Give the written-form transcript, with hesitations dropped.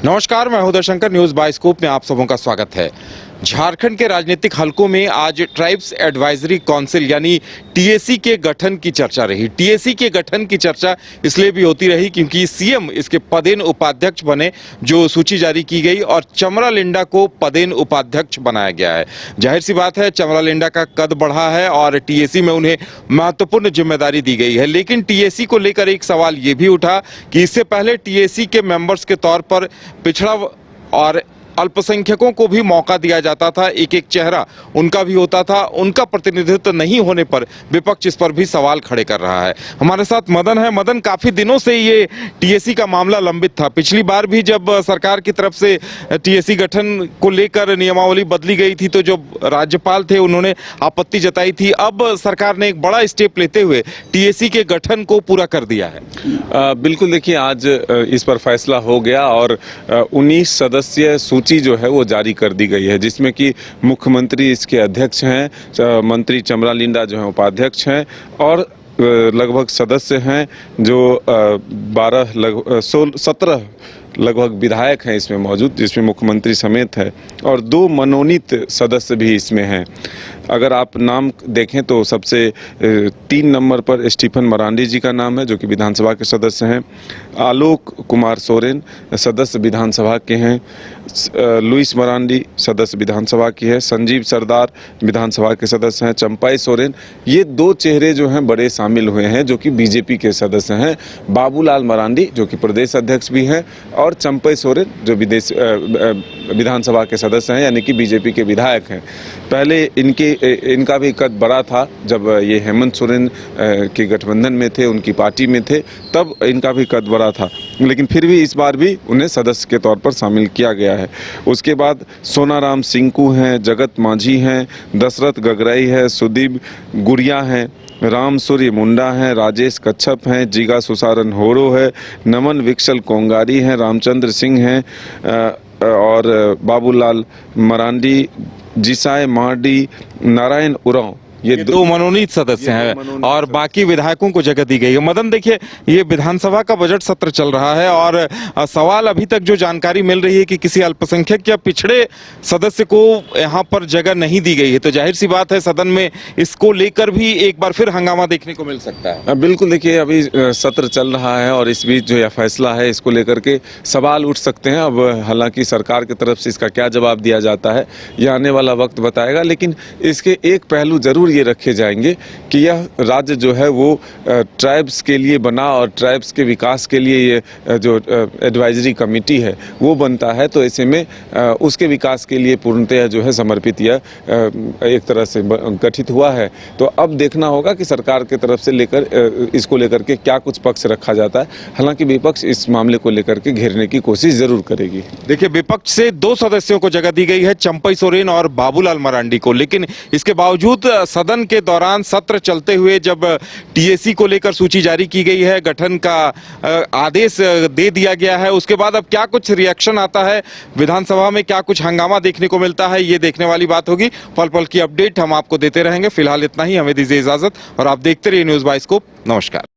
नमस्कार, मैं हूं शंकर। न्यूज बाइस्कोप में आप सबों का स्वागत है। झारखंड के राजनीतिक हलकों में आज ट्राइब्स एडवाइजरी काउंसिल यानी टीएसी के गठन की चर्चा रही। टीएसी के गठन की चर्चा इसलिए भी होती रही क्योंकि सीएम इसके पदेन उपाध्यक्ष बने, जो सूची जारी की गई, और चमरालिंडा को पदेन उपाध्यक्ष बनाया गया है। जाहिर सी बात है, चमरालिंडा का कद बढ़ा है और टीएसी में उन्हें महत्वपूर्ण जिम्मेदारी दी गई है। लेकिन टीएसी को लेकर एक सवाल ये भी उठा कि इससे पहले टीएसी के मेंबर्स के तौर पर पिछड़ा और अल्पसंख्यकों को भी मौका दिया जाता था, एक एक चेहरा उनका भी होता था। उनका प्रतिनिधित्व नहीं होने पर विपक्ष इस पर भी सवाल खड़े कर रहा है। हमारे साथ मदन है। मदन, काफी दिनों से ये टीएसी का मामला लंबित था। पिछली बार भी जब सरकार की तरफ से टीएसी गठन को लेकर नियमावली बदली गई थी तो जो राज्यपाल थे उन्होंने आपत्ति जताई थी। अब सरकार ने एक बड़ा स्टेप लेते हुए टीएसी के गठन को पूरा कर दिया है। बिल्कुल, देखिए आज इस पर फैसला हो गया और 19 सदस्यीय सूची जो है वो जारी कर दी गई है, जिसमें कि मुख्यमंत्री इसके अध्यक्ष हैं, मंत्री चमरालिंडा जो है उपाध्यक्ष हैं, और लगभग सदस्य हैं जो 17 लगभग विधायक हैं इसमें मौजूद, जिसमें मुख्यमंत्री समेत है, और 2 मनोनीत सदस्य भी इसमें हैं। अगर आप नाम देखें तो सबसे 3 नंबर पर स्टीफन मरांडी जी का नाम है, जो कि विधानसभा के सदस्य हैं। आलोक कुमार सोरेन सदस्य विधानसभा के हैं। लुइस मरांडी सदस्य विधानसभा की है। संजीव सरदार विधानसभा के सदस्य हैं। चंपाई सोरेन, ये 2 चेहरे जो हैं बड़े शामिल हुए हैं, जो कि बीजेपी के सदस्य हैं। बाबूलाल मरांडी जो कि प्रदेश अध्यक्ष भी हैं, और चंपाई सोरेन जो विधानसभा के सदस्य हैं, यानी कि बीजेपी के विधायक हैं। पहले इनका भी कद बड़ा था जब ये हेमंत सोरेन के गठबंधन में थे, उनकी पार्टी में थे, तब इनका भी कद बड़ा था, लेकिन फिर भी इस बार भी उन्हें सदस्य के तौर पर शामिल किया गया है। उसके बाद सोनाराम सिंकू हैं, जगत मांझी हैं, दशरथ गगराई है, सुदीप गुड़िया हैं, राम सूर्य मुंडा हैं, राजेश कच्छप हैं, जिगा सुसारन होरो है, नमन विक्सल कोंगारी हैं, रामचंद्र सिंह हैं, और बाबूलाल मरांडी, जिसाए मार्डी, नारायण उरांव, ये 2 मनोनीत सदस्य हैं और बाकी विधायकों को जगह दी गई है। मदन, देखिए, ये विधानसभा का बजट सत्र चल रहा है और सवाल अभी तक जो जानकारी मिल रही है कि किसी अल्पसंख्यक या पिछड़े सदस्य को यहाँ पर जगह नहीं दी गई है, तो जाहिर सी बात है सदन में इसको लेकर भी एक बार फिर हंगामा देखने को मिल सकता है। बिल्कुल, देखिए अभी सत्र चल रहा है और इस बीच जो यह फैसला है इसको लेकर के सवाल उठ सकते हैं। अब हालांकि सरकार की तरफ से इसका क्या जवाब दिया जाता है यह आने वाला वक्त बताएगा, लेकिन इसके एक पहलू जरूर ये रखे जाएंगे कि यह राज्य जो है वो ट्राइब्स के लिए बना और ट्राइब्स के विकास के लिए ये जो एडवाइजरी कमेटी है वो बनता है, तो ऐसे में उसके विकास के लिए पूर्णतः जो है समर्पित यह एक तरह से गठित हुआ है। तो अब देखना होगा कि सरकार की तरफ से इसको लेकर के क्या कुछ पक्ष रखा जाता है। हालांकि विपक्ष इस मामले को लेकर के घेरने की कोशिश जरूर करेगी। देखिए, विपक्ष से 2 सदस्यों को जगह दी गई है, चंपाई सोरेन और बाबूलाल मरांडी को, लेकिन इसके बावजूद सदन के दौरान सत्र चलते हुए जब टीएसी को लेकर सूची जारी की गई है, गठन का आदेश दे दिया गया है, उसके बाद अब क्या कुछ रिएक्शन आता है, विधानसभा में क्या कुछ हंगामा देखने को मिलता है, ये देखने वाली बात होगी। पल पल की अपडेट हम आपको देते रहेंगे। फिलहाल इतना ही, हमें दीजिए इजाजत और आप देखते रहिए न्यूज बाइस्कोप। नमस्कार।